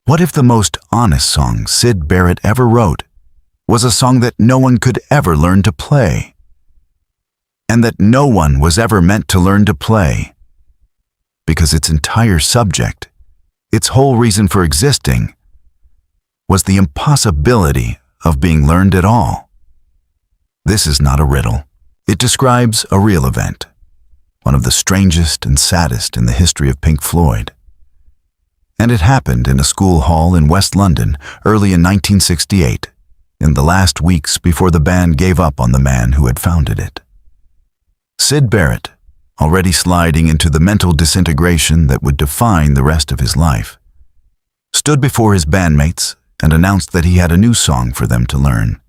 What if the most honest song Syd Barrett ever wrote was a song that no one could ever learn to play, and that no one was ever meant to learn to play, because its entire subject, its whole reason for existing, was the impossibility of being learned at all? This is not a riddle. It describes a real event, one of the strangest and saddest in the history of Pink Floyd. And it happened in a school hall in West London early in 1968, in the last weeks before the band gave up on the man who had founded it. Syd Barrett, already sliding into the mental disintegration that would define the rest of his life, stood before his bandmates and announced that he had a new song for them to learn,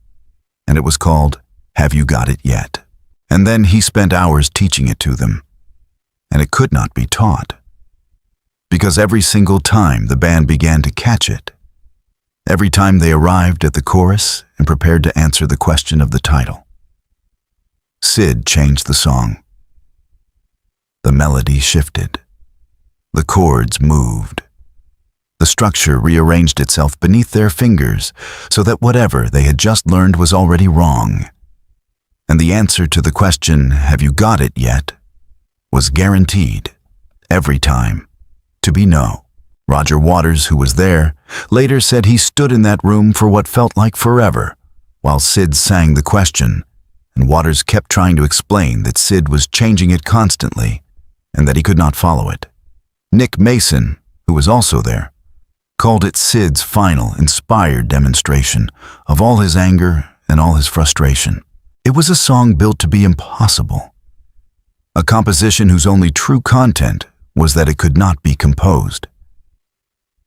and it was called "Have You Got It Yet?" And then he spent hours teaching it to them, and it could not be taught, because every single time the band began to catch it, every time they arrived at the chorus and prepared to answer the question of the title, Syd changed the song. The melody shifted. The chords moved. The structure rearranged itself beneath their fingers so that whatever they had just learned was already wrong. And the answer to the question, "Have you got it yet?" was guaranteed, every time, to be no. Roger Waters, who was there, later said he stood in that room for what felt like forever, while Syd sang the question, and Waters kept trying to explain that Syd was changing it constantly, and that he could not follow it. Nick Mason, who was also there, called it Syd's final, inspired demonstration of all his anger and all his frustration. It was a song built to be impossible, a composition whose only true content was that it could not be composed.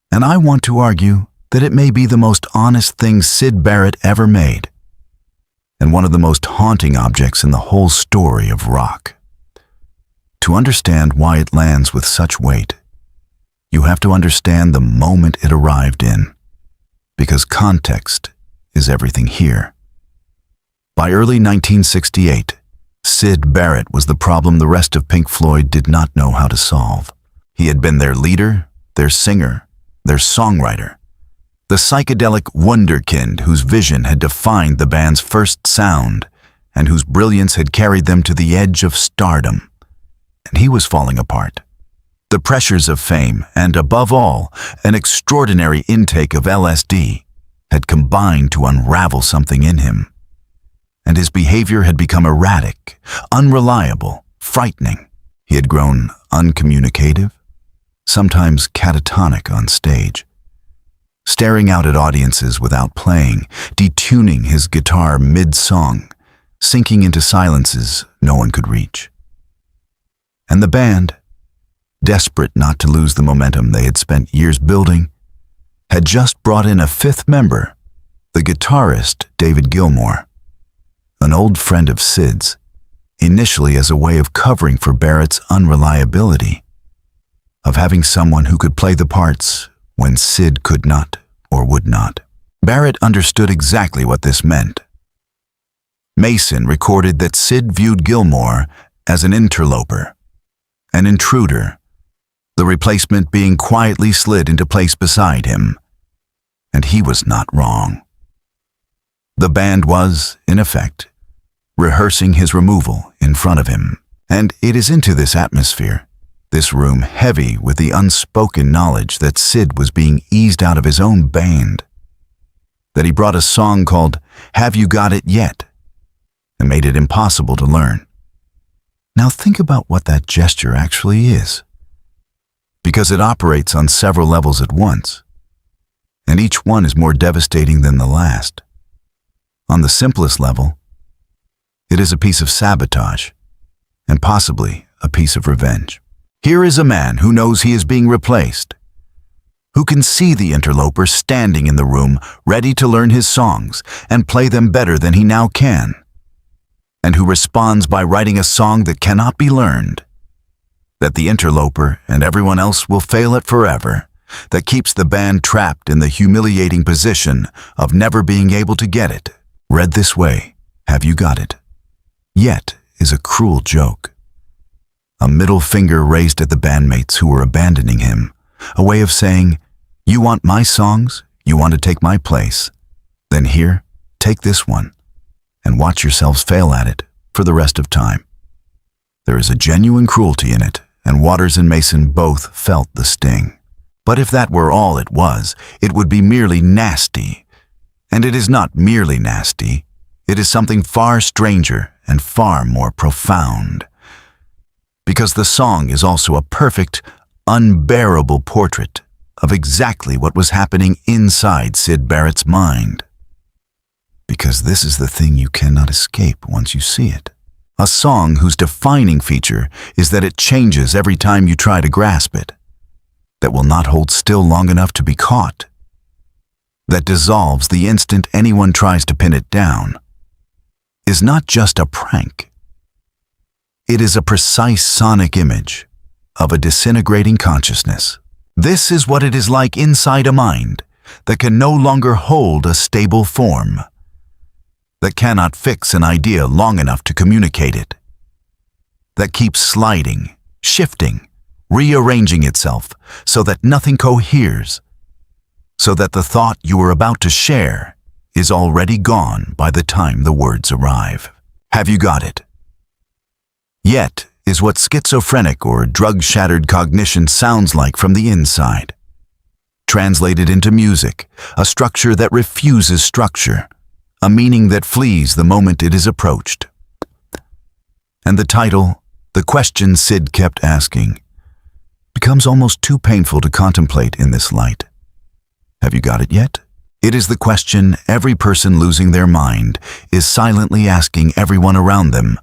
And I want to argue that it may be the most honest thing Syd Barrett ever made, and one of the most haunting objects in the whole story of rock. To understand why it lands with such weight, you have to understand the moment it arrived in, because context is everything here. By early 1968, Syd Barrett was the problem the rest of Pink Floyd did not know how to solve. He had been their leader, their singer, their songwriter, the psychedelic wunderkind whose vision had defined the band's first sound and whose brilliance had carried them to the edge of stardom. And he was falling apart. The pressures of fame and, above all, an extraordinary intake of LSD had combined to unravel something in him. And his behavior had become erratic, unreliable, frightening. He had grown uncommunicative, sometimes catatonic on stage, staring out at audiences without playing, detuning his guitar mid-song, sinking into silences no one could reach. And the band, desperate not to lose the momentum they had spent years building, had just brought in a fifth member, the guitarist David Gilmour, an old friend of Syd's, initially as a way of covering for Barrett's unreliability, of having someone who could play the parts when Syd could not or would not. Barrett understood exactly what this meant. Mason recorded that Syd viewed Gilmour as an interloper, an intruder, the replacement being quietly slid into place beside him. And he was not wrong. The band was, in effect, rehearsing his removal in front of him. And it is into this atmosphere, this room heavy with the unspoken knowledge that Syd was being eased out of his own band, that he brought a song called "Have You Got It Yet?" and made it impossible to learn. Now think about what that gesture actually is, because it operates on several levels at once, and each one is more devastating than the last. On the simplest level, it is a piece of sabotage, and possibly a piece of revenge. Here is a man who knows he is being replaced, who can see the interloper standing in the room ready to learn his songs and play them better than he now can, and who responds by writing a song that cannot be learned, that the interloper and everyone else will fail at forever, that keeps the band trapped in the humiliating position of never being able to get it. Read this way, "Have you got it?" Yet is a cruel joke. A middle finger raised at the bandmates who were abandoning him, a way of saying, You want my songs? You want to take my place? Then here, take this one, and watch yourselves fail at it for the rest of time. There is a genuine cruelty in it, and Waters and Mason both felt the sting. But if that were all it was, it would be merely nasty. And it is not merely nasty. It is something far stranger and far more profound. Because the song is also a perfect, unbearable portrait of exactly what was happening inside Syd Barrett's mind. Because this is the thing you cannot escape once you see it. A song whose defining feature is that it changes every time you try to grasp it, that will not hold still long enough to be caught, that dissolves the instant anyone tries to pin it down, is not just a prank. It is a precise sonic image of a disintegrating consciousness. This is what it is like inside a mind that can no longer hold a stable form, that cannot fix an idea long enough to communicate it, that keeps sliding, shifting, rearranging itself so that nothing coheres, so that the thought you are about to share is already gone by the time the words arrive. Have you got it? Yet is what schizophrenic or drug-shattered cognition sounds like from the inside. Translated into music, a structure that refuses structure, a meaning that flees the moment it is approached. And the title, the question Syd kept asking, becomes almost too painful to contemplate in this light. Have you got it yet? It is the question every person losing their mind is silently asking everyone around them.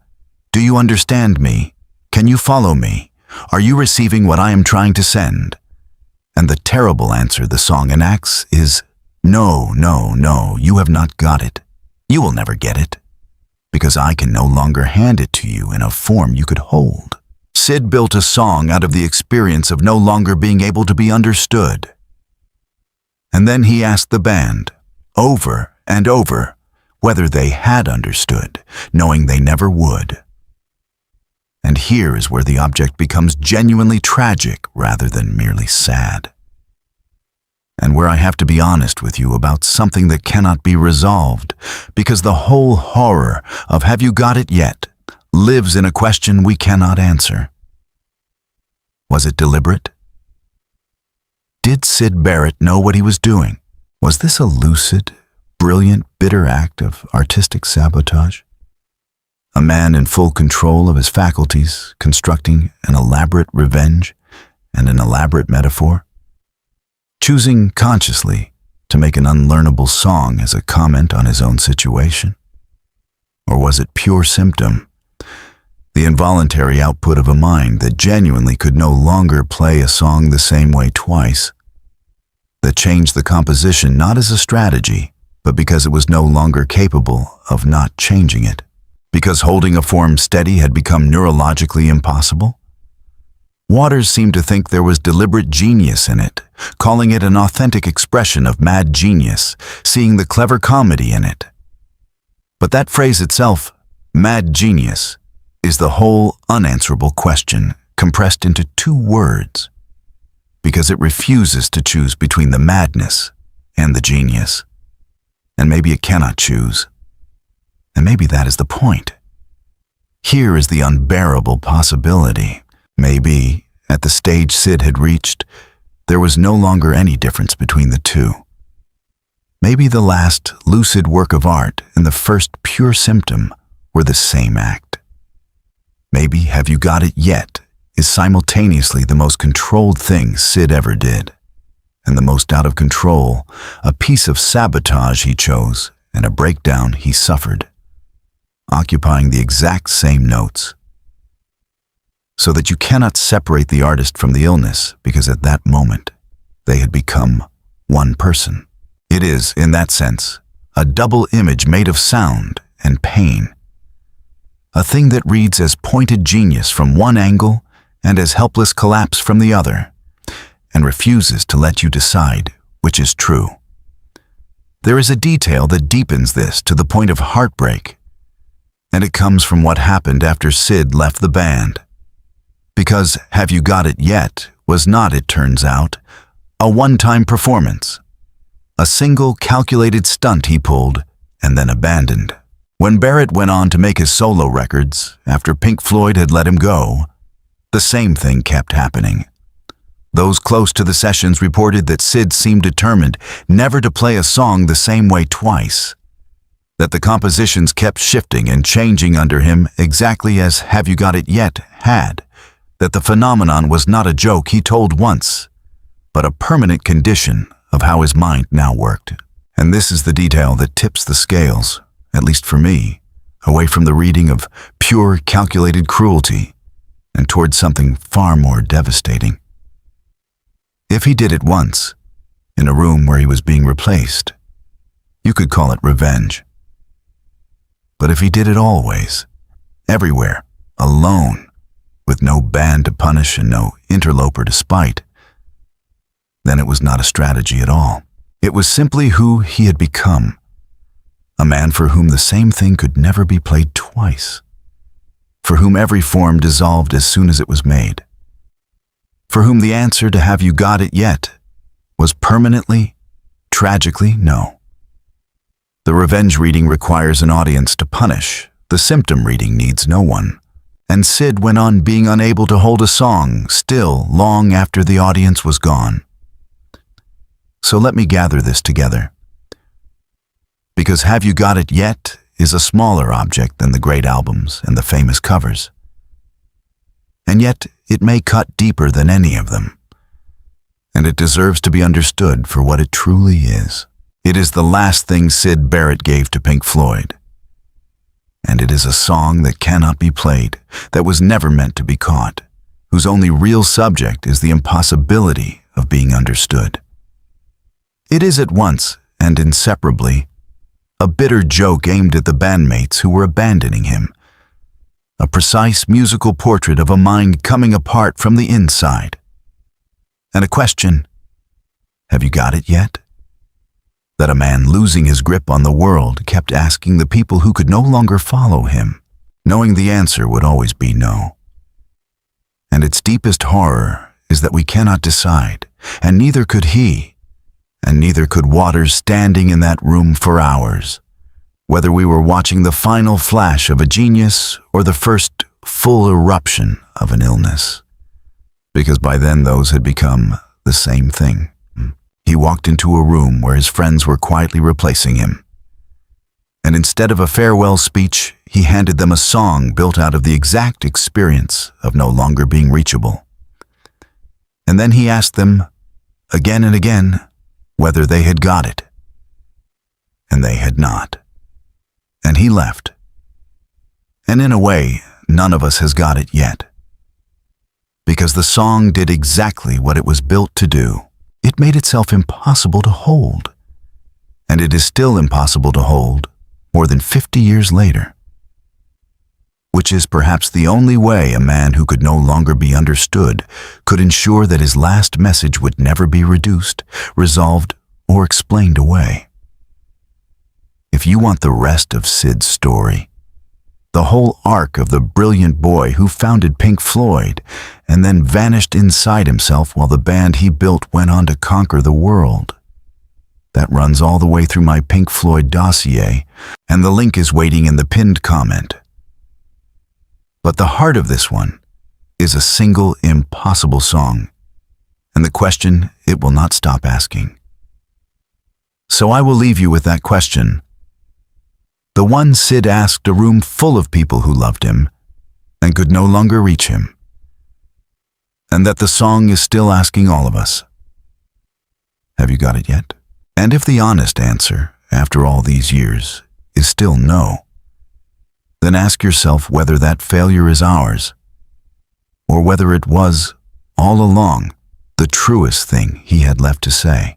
Do you understand me? Can you follow me? Are you receiving what I am trying to send? And the terrible answer the song enacts is, no, no, no, you have not got it. You will never get it, because I can no longer hand it to you in a form you could hold. Syd built a song out of the experience of no longer being able to be understood. And then he asked the band, over and over, whether they had understood, knowing they never would. And here is where the object becomes genuinely tragic rather than merely sad. And where I have to be honest with you about something that cannot be resolved, because the whole horror of have you got it yet lives in a question we cannot answer. Was it deliberate? Did Syd Barrett know what he was doing? Was this a lucid, brilliant, bitter act of artistic sabotage? A man in full control of his faculties, constructing an elaborate revenge and an elaborate metaphor? Choosing consciously to make an unlearnable song as a comment on his own situation? Or was it pure symptom, the involuntary output of a mind that genuinely could no longer play a song the same way twice, that changed the composition not as a strategy, but because it was no longer capable of not changing it? Because holding a form steady had become neurologically impossible? Waters seemed to think there was deliberate genius in it, calling it an authentic expression of mad genius, seeing the clever comedy in it. But that phrase itself, mad genius, is the whole unanswerable question compressed into 2 words, because it refuses to choose between the madness and the genius. And maybe it cannot choose. And maybe that is the point. Here is the unbearable possibility. Maybe, at the stage Syd had reached, there was no longer any difference between the two. Maybe the last lucid work of art and the first pure symptom were the same act. Maybe Have You Got It Yet is simultaneously the most controlled thing Syd ever did, and the most out of control, a piece of sabotage he chose and a breakdown he suffered, occupying the exact same notes. So that you cannot separate the artist from the illness, because at that moment, they had become one person. It is, in that sense, a double image made of sound and pain. A thing that reads as pointed genius from one angle and as helpless collapse from the other, and refuses to let you decide which is true. There is a detail that deepens this to the point of heartbreak, and it comes from what happened after Syd left the band. Because Have You Got It Yet was not, it turns out, A one-time performance. A single calculated stunt he pulled and then abandoned. When Barrett went on to make his solo records after Pink Floyd had let him go, the same thing kept happening. Those close to the sessions reported that Syd seemed determined never to play a song the same way twice, that the compositions kept shifting and changing under him exactly as Have You Got It Yet had, that the phenomenon was not a joke he told once, but a permanent condition of how his mind now worked. And this is the detail that tips the scales, at least for me, away from the reading of pure calculated cruelty and towards something far more devastating. If he did it once, in a room where he was being replaced, you could call it revenge. But if he did it always, everywhere, alone, with no band to punish and no interloper to spite, then it was not a strategy at all. It was simply who he had become, a man for whom the same thing could never be played twice, for whom every form dissolved as soon as it was made, for whom the answer to Have You Got It Yet was permanently, tragically no. The revenge reading requires an audience to punish. The symptom reading needs no one. And Syd went on being unable to hold a song still long after the audience was gone. So let me gather this together. Because Have You Got It Yet is a smaller object than the great albums and the famous covers. And yet it may cut deeper than any of them. And it deserves to be understood for what it truly is. It is the last thing Syd Barrett gave to Pink Floyd. And it is a song that cannot be played, that was never meant to be caught, whose only real subject is the impossibility of being understood. It is at once, and inseparably, a bitter joke aimed at the bandmates who were abandoning him, a precise musical portrait of a mind coming apart from the inside, and a question, have you got it yet? That a man losing his grip on the world kept asking the people who could no longer follow him, knowing the answer would always be no. And its deepest horror is that we cannot decide, and neither could he, and neither could Waters standing in that room for hours, whether we were watching the final flash of a genius or the first full eruption of an illness, because by then those had become the same thing. He walked into a room where his friends were quietly replacing him, and instead of a farewell speech, he handed them a song built out of the exact experience of no longer being reachable. And then he asked them, again and again, whether they had got it. And they had not. And he left. And in a way, none of us has got it yet. Because the song did exactly what it was built to do. It made itself impossible to hold. And it is still impossible to hold more than 50 years later. Which is perhaps the only way a man who could no longer be understood could ensure that his last message would never be reduced, resolved, or explained away. If you want the rest of Syd's story, the whole arc of the brilliant boy who founded Pink Floyd and then vanished inside himself while the band he built went on to conquer the world, that runs all the way through my Pink Floyd dossier, and the link is waiting in the pinned comment. But the heart of this one is a single impossible song, and the question it will not stop asking. So I will leave you with that question, the one Syd asked a room full of people who loved him and could no longer reach him, and that the song is still asking all of us. Have you got it yet? And if the honest answer, after all these years, is still no, then ask yourself whether that failure is ours, or whether it was, all along, the truest thing he had left to say.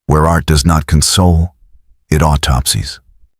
Where art does not console, it autopsies.